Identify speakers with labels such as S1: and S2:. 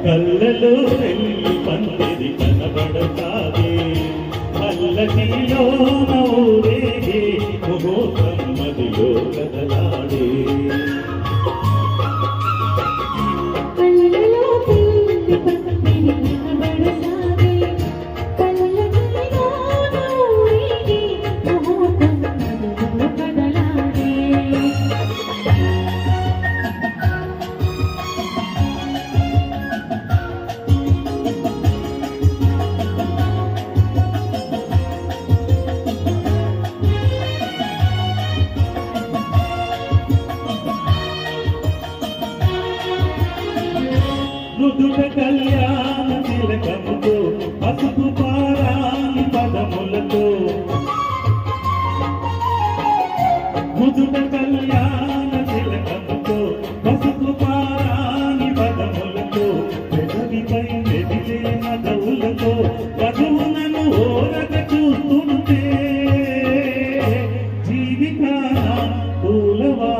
S1: కళ్ళలో వెళ్ళి పందిరి కనబడతాదే పల్లకిలో నవ్వేగే ముహూర్తం మదిలో కదలాడే నుదుట కళ్యాణ తిలకముతో పసుపు పారాని పదములతో నుదుట కళ్యాణ తిలకముతో పసుపు పారాని పదములతో పెదవిపై మెదిలే నగవులతో వధువునను ఓరగ చూస్తుంటే జీవితాన పూలవా